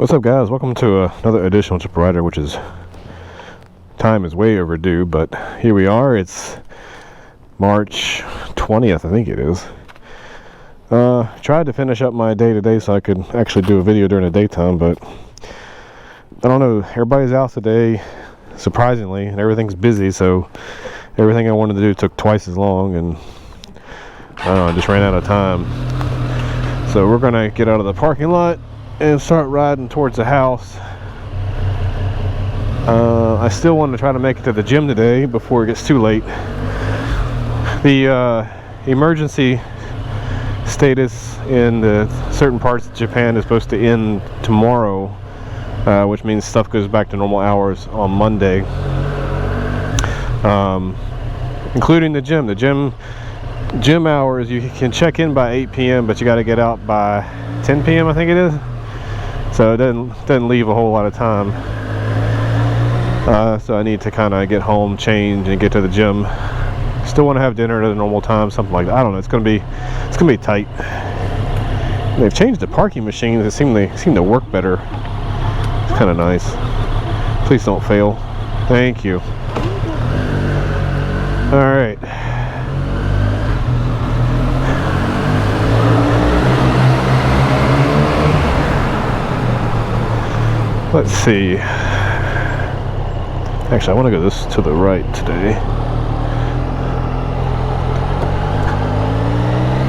What's up, guys? Welcome to another edition of Trip Rider, which is time is way overdue, but here we are. It's March 20th, I think it is. Tried to finish up my day today so I could actually do a video during the daytime, but I don't know. Everybody's out today, surprisingly, and everything's busy, so everything I wanted to do took twice as long, and I don't know, I just ran out of time. So we're gonna get out of the parking lot and start riding towards the house. I still want to try to make it to the gym today before it gets too late. The emergency status in the certain parts of Japan is supposed to end tomorrow, which means stuff goes back to normal hours on Monday, including the gym. The gym hours, you can check in by 8 p.m. but you got to get out by 10 p.m. I think it is. So it doesn't leave a whole lot of time. So I need to kind of get home, change, and get to the gym. Still want to have dinner at a normal time, something like that. I don't know. It's gonna be tight. They've changed the parking machines. They seem to work better. It's kind of nice. Please don't fail. Thank you. All right. Let's see. Actually, I want to go this to the right today.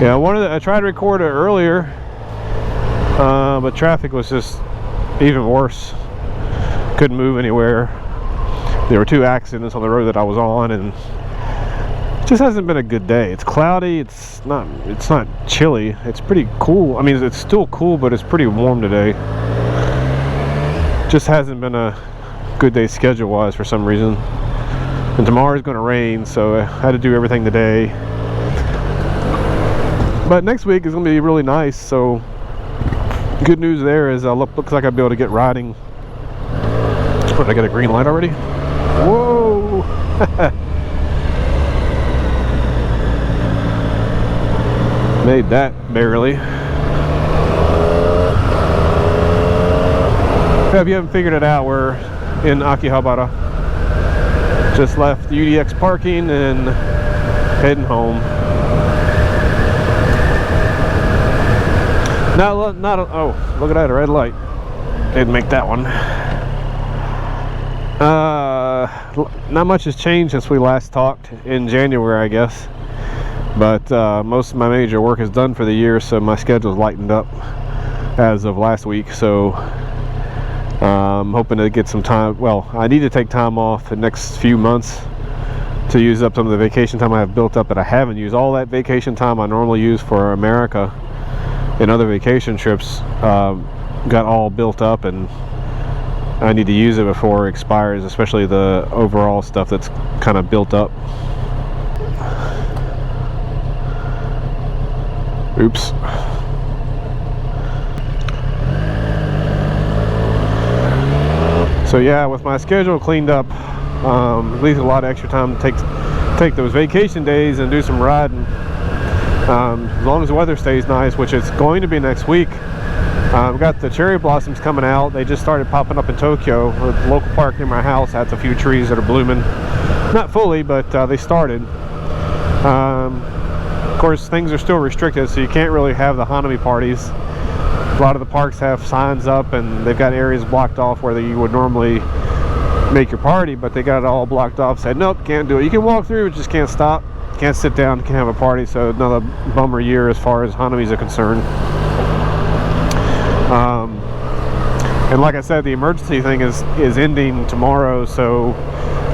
Yeah, I tried to record it earlier, but traffic was just even worse. Couldn't move anywhere. There were 2 accidents on the road that I was on, and it just hasn't been a good day. It's cloudy. It's not chilly. It's pretty cool. I mean, it's still cool, but it's pretty warm today. Just hasn't been a good day schedule wise for some reason, and tomorrow's going to rain, so I had to do everything today. But next week is going to be really nice, so good news there is looks like I'll be able to get riding. What, I got a green light already? Whoa. Made that barely. If you haven't figured it out, we're in Akihabara. Just left the UDX parking and heading home. Oh, look at that, a red light. Didn't make that one. Not much has changed since we last talked in January, I guess. But most of my major work is done for the year, so my schedule's lightened up as of last week. So I'm hoping to get some time. Well, I need to take time off the next few months to use up some of the vacation time I have built up that I haven't used. All that vacation time I normally use for America and other vacation trips got all built up, and I need to use it before it expires, especially the overall stuff that's kind of built up. Oops. So yeah, with my schedule cleaned up, it leaves a lot of extra time to take those vacation days and do some riding. As long as the weather stays nice, which it's going to be next week. We've got the cherry blossoms coming out. They just started popping up in Tokyo. The local park near my house has a few trees that are blooming. Not fully, but they started. Of course, things are still restricted, so you can't really have the Hanami parties. A lot of the parks have signs up, and they've got areas blocked off where you would normally make your party, but they got it all blocked off. Said, nope, can't do it. You can walk through, just can't stop, can't sit down, can't have a party. So another bummer year as far as Hanamis are concerned. And like I said, the emergency thing is ending tomorrow, so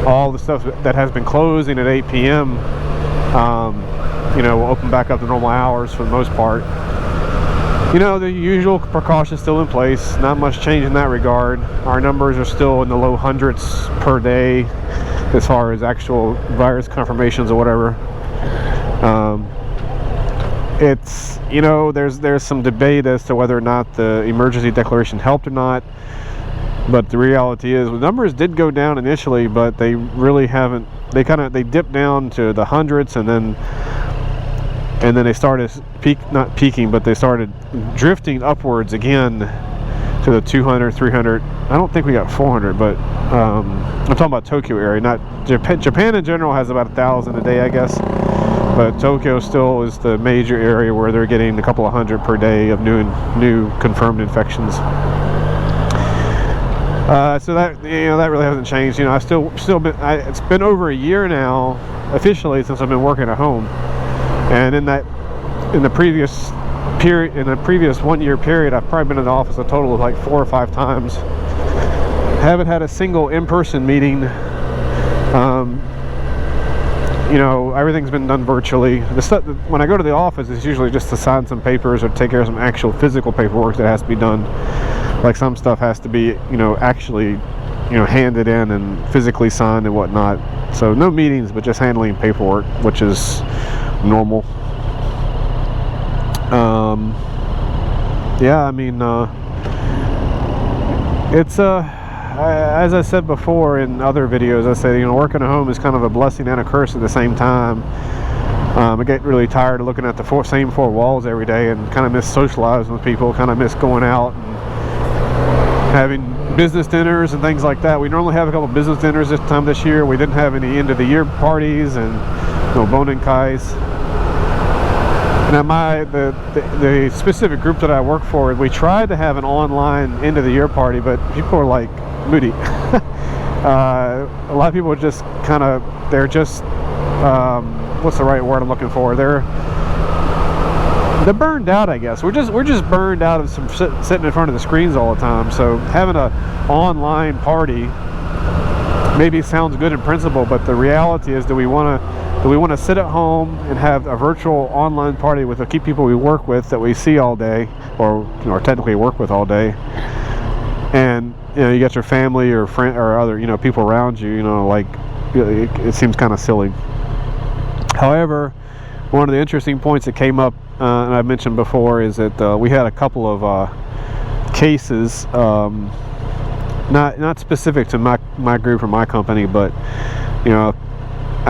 all the stuff that has been closing at 8 p.m. Will open back up to normal hours for the most part. The usual precautions still in place. Not much change in that regard. Our numbers are still in the low hundreds per day as far as actual virus confirmations or whatever. It's, there's some debate as to whether or not the emergency declaration helped or not. But the reality is the numbers did go down initially, but they really haven't. They dipped down to the hundreds, and then they started not peaking, but they started drifting upwards again to the 200, 300. I don't think we got 400, but I'm talking about Tokyo area, not Japan. Japan in general has about 1,000 a day, I guess, but Tokyo still is the major area where they're getting a couple of hundred per day of new confirmed infections. So that, that really hasn't changed. I it's been over a year now officially since I've been working at home, and in the previous 1 year period, I've probably been in the office a total of like 4 or 5 times. Haven't had a single in-person meeting. Everything's been done virtually. The stuff when I go to the office, it's usually just to sign some papers or take care of some actual physical paperwork that has to be done. Like some stuff has to be, actually, handed in and physically signed and whatnot. So no meetings, but just handling paperwork, which is normal. It's as I said before in other videos, I said, working at home is kind of a blessing and a curse at the same time. I get really tired of looking at the same 4 walls every day, and kind of miss socializing with people, kind of miss going out and having business dinners and things like that. We normally have a couple business dinners this year. We didn't have any end of the year parties and no Bonenkais. Now the specific group that I work for, we tried to have an online end of the year party, but people are like moody. A lot of people are just they're just what's the right word I'm looking for? They're burned out, I guess. We're just burned out of some sitting in front of the screens all the time. So having an online party maybe sounds good in principle, but the reality is, do we want to sit at home and have a virtual online party with the key people we work with that we see all day, or technically work with all day, and you got your family or friend or other people around you, it seems kind of silly. However, one of the interesting points that came up, and I mentioned before, is that we had a couple of cases, not specific to my group or my company, but I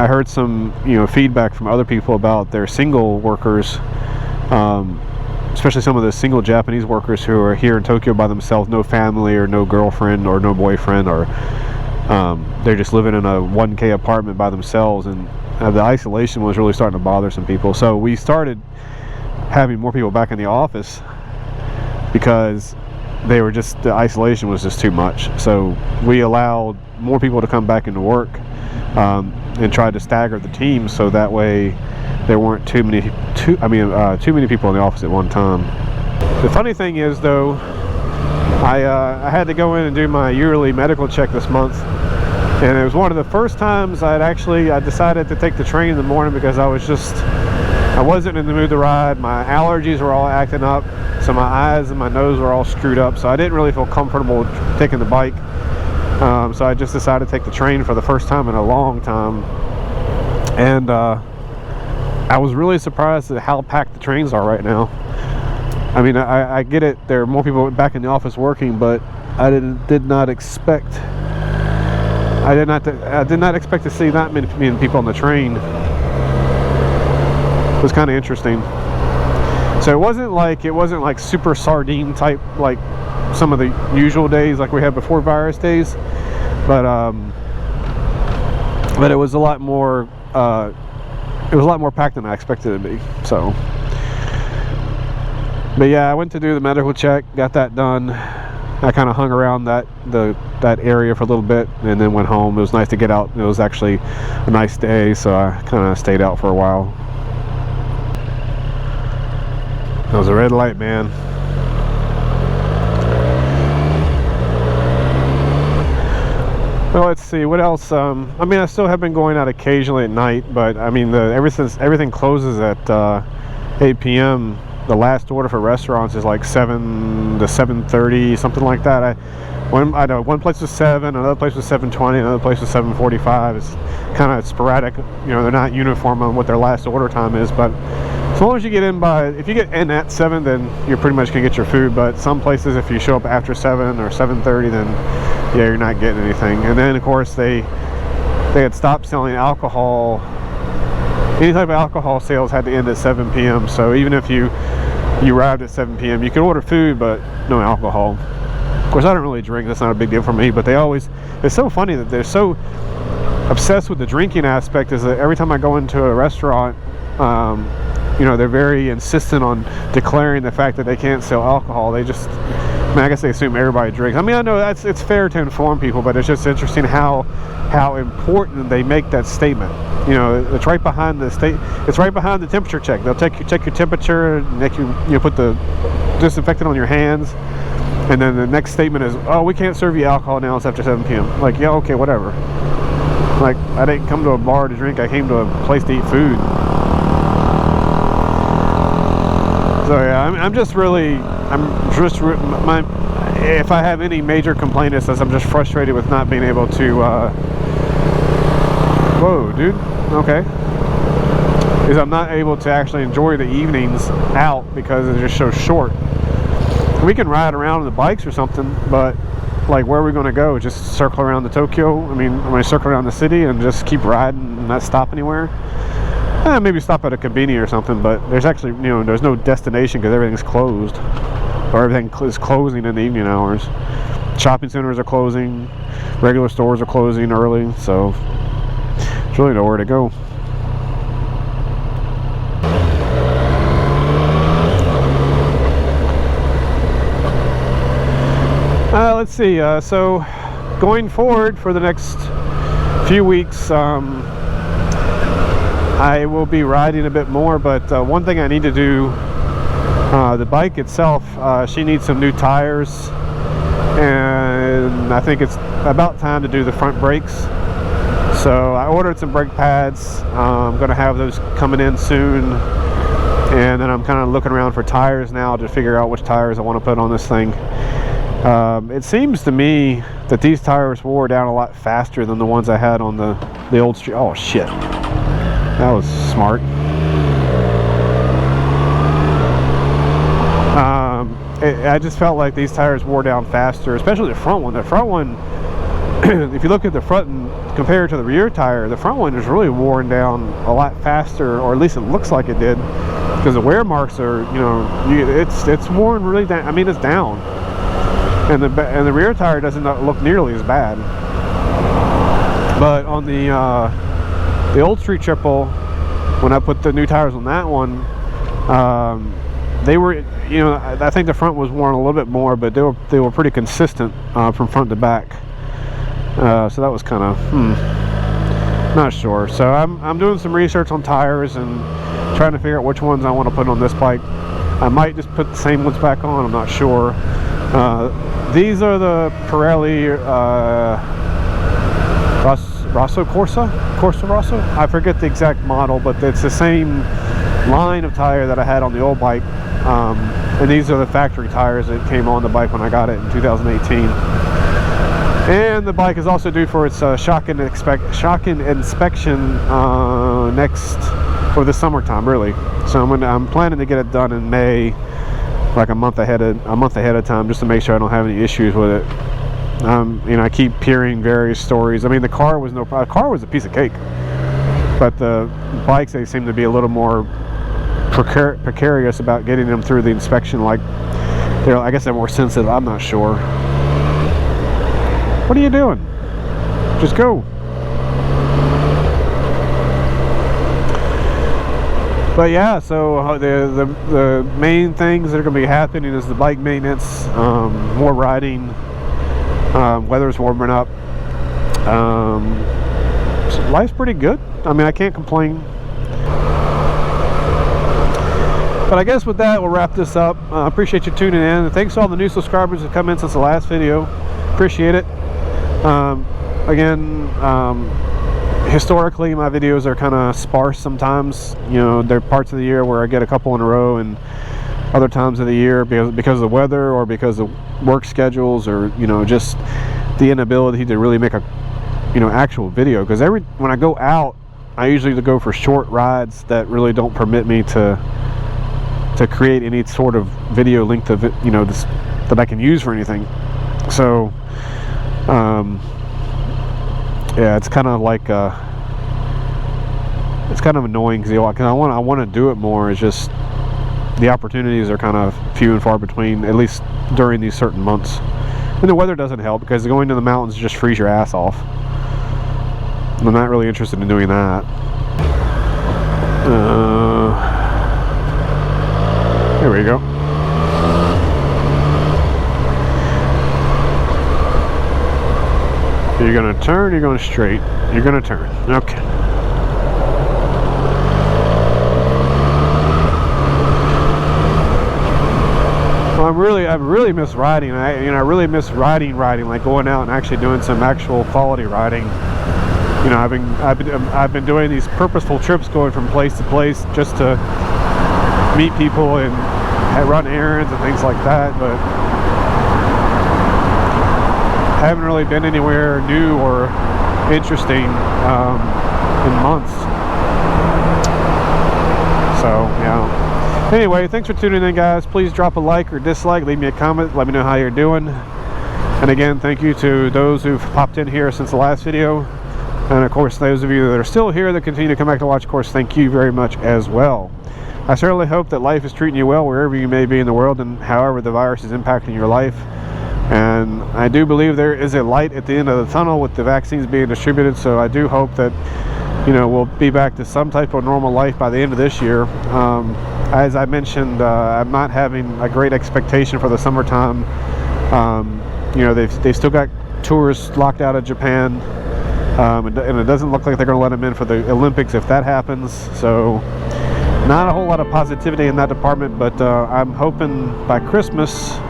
heard some feedback from other people about their single workers, especially some of the single Japanese workers who are here in Tokyo by themselves, no family or no girlfriend or no boyfriend, or they're just living in a 1K apartment by themselves, and the isolation was really starting to bother some people. So we started having more people back in the office because the isolation was just too much. So we allowed more people to come back into work, and tried to stagger the teams so that way there weren't too many people in the office at one time. The funny thing is, though, I had to go in and do my yearly medical check this month, and it was one of the first times I decided to take the train in the morning because I wasn't in the mood to ride. My allergies were all acting up, so my eyes and my nose were all screwed up, so I didn't really feel comfortable taking the bike. So I just decided to take the train for the first time in a long time, and I was really surprised at how packed the trains are right now. I mean, I get it, there are more people back in the office working, but I did not expect to see that many people on the train. It was kind of interesting. So it wasn't like super sardine type like some of the usual days like we had before virus days, but it was a lot more packed than I expected it to be. So, but yeah, I went to do the medical check, got that done. I kind of hung around that area for a little bit and then went home. It was nice to get out. It was actually a nice day, so I kind of stayed out for a while. That was a red light, man. Well, let's see what else. I mean, I still have been going out occasionally at night, but I mean, everything closes at 8 p.m. The last order for restaurants is like 7 to 7:30, something like that. I know one place was 7, another place was 7:20, another place was 7:45. It's kind of sporadic. They're not uniform on what their last order time is, but as long as you get in if you get in at 7, then you're pretty much gonna get your food. But some places, if you show up after 7 or 7:30, then yeah, you're not getting anything. And then of course they had stopped selling alcohol. Any type of alcohol sales had to end at 7 p.m. So even if you arrived at 7 p.m., you could order food, but no alcohol. Of course, I don't really drink. That's not a big deal for me. But they always, it's so funny that they're so obsessed with the drinking aspect, is that every time I go into a restaurant, you know, they're very insistent on declaring the fact that they can't sell alcohol. They just, I mean, I guess they assume everybody drinks. I mean, I know it's fair to inform people, but it's just interesting how important they make that statement. You know, it's right behind it's right behind the temperature check. They'll check your temperature, and make you put the disinfectant on your hands, and then the next statement is, oh, we can't serve you alcohol now, it's after 7 p.m. Like, yeah, okay, whatever. Like, I didn't come to a bar to drink, I came to a place to eat food. So yeah, I'm just if I have any major complaint, it's that I'm just frustrated with not being able to, whoa, dude, okay. Is I'm not able to actually enjoy the evenings out because it's just so short. We can ride around on the bikes or something, but like, where are we going to go? Just circle around the Tokyo? I mean, I'm going to circle around the city and just keep riding and not stop anywhere? Maybe stop at a convenience or something, but there's actually, you know, there's no destination because everything's closed, or everything is closing in the evening hours. Shopping centers are closing, regular stores are closing early, so there's really nowhere to go. Let's see, so going forward for the next few weeks, I will be riding a bit more, but one thing I need to do, the bike itself, she needs some new tires, and I think it's about time to do the front brakes. So I ordered some brake pads. I'm going to have those coming in soon, and then I'm kind of looking around for tires now to figure out which tires I want to put on this thing. It seems to me that these tires wore down a lot faster than the ones I had on the old street. Oh shit, that was smart. I just felt like these tires wore down faster, especially the front one. The front one, if you look at the front and compare it to the rear tire, the front one is really worn down a lot faster, or at least it looks like it did, because the wear marks are, you know, it's worn really down. I mean, it's down. And the rear tire doesn't look nearly as bad. But on the old street triple, when I put the new tires on that one, they were, you know, I think the front was worn a little bit more, but they were pretty consistent from front to back. So that was kind of not sure. So I'm doing some research on tires and trying to figure out which ones I want to put on this bike. I might just put the same ones back on. I'm not sure. These are the Pirelli Rosso Corsa Rosso. I forget the exact model, but it's the same line of tire that I had on the old bike. And these are the factory tires that came on the bike when I got it in 2018. And the bike is also due for its shock and inspection next for the summertime, really. So I'm planning to get it done in May, like a month ahead of time, just to make sure I don't have any issues with it. You know, I keep hearing various stories. I mean, the car was a piece of cake, but the bikes, they seem to be a little more precarious about getting them through the inspection. Like, I guess they're more sensitive. I'm not sure. What are you doing? Just go. But yeah, so the main things that are going to be happening is the bike maintenance, more riding, weather's warming up. So life's pretty good. I mean, I can't complain. But I guess with that, we'll wrap this up. I appreciate you tuning in. And thanks to all the new subscribers that come in since the last video. Appreciate it. Again, historically, my videos are kind of sparse sometimes. You know, there are parts of the year where I get a couple in a row, and other times of the year because of the weather or because of work schedules, or, you know, just the inability to really make a, you know, actual video. Because when I go out, I usually go for short rides that really don't permit me to create any sort of video length of it, you know, that I can use for anything. So yeah, it's kind of like it's kind of annoying because I want to do it more. It's just the opportunities are kind of few and far between, at least during these certain months. And the weather doesn't help because going to the mountains just freeze your ass off. I'm not really interested in doing that. Here we go. You're gonna turn, you're going straight. You're gonna turn. Okay. Well, I really miss riding. I really miss riding, like going out and actually doing some actual quality riding. You know, I've been doing these purposeful trips, going from place to place just to meet people and run errands and things like that, but haven't really been anywhere new or interesting in months. So yeah. Anyway, thanks for tuning in, guys. Please drop a like or dislike, leave me a comment, let me know how you're doing. And again, thank you to those who've popped in here since the last video. And of course, those of you that are still here that continue to come back to watch, of course, thank you very much as well. I certainly hope that life is treating you well wherever you may be in the world and however the virus is impacting your life. And I do believe there is a light at the end of the tunnel with the vaccines being distributed, so I do hope that, you know, we'll be back to some type of normal life by the end of this year. As I mentioned, I'm not having a great expectation for the summertime. You know, they've still got tours locked out of Japan. And it doesn't look like they're going to let them in for the Olympics if that happens. So not a whole lot of positivity in that department, but I'm hoping by Christmas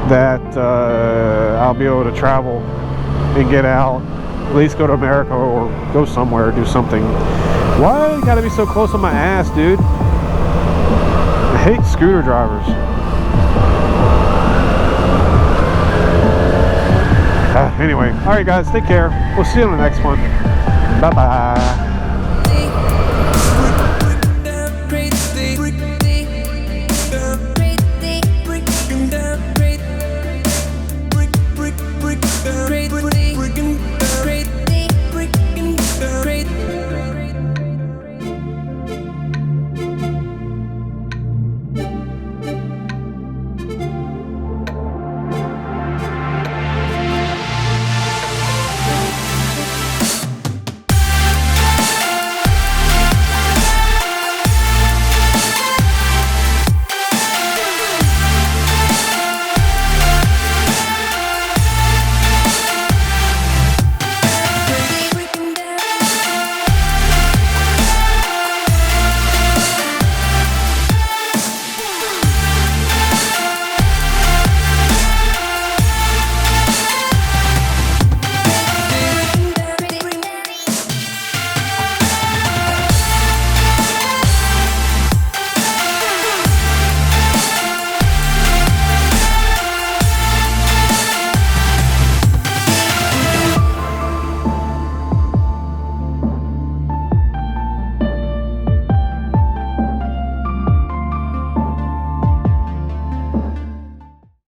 that I'll be able to travel and get out, at least go to America or go somewhere, do something. Why you gotta be so close on my ass, dude? I hate scooter drivers. Anyway, alright guys, take care. We'll see you on the next one. Bye bye.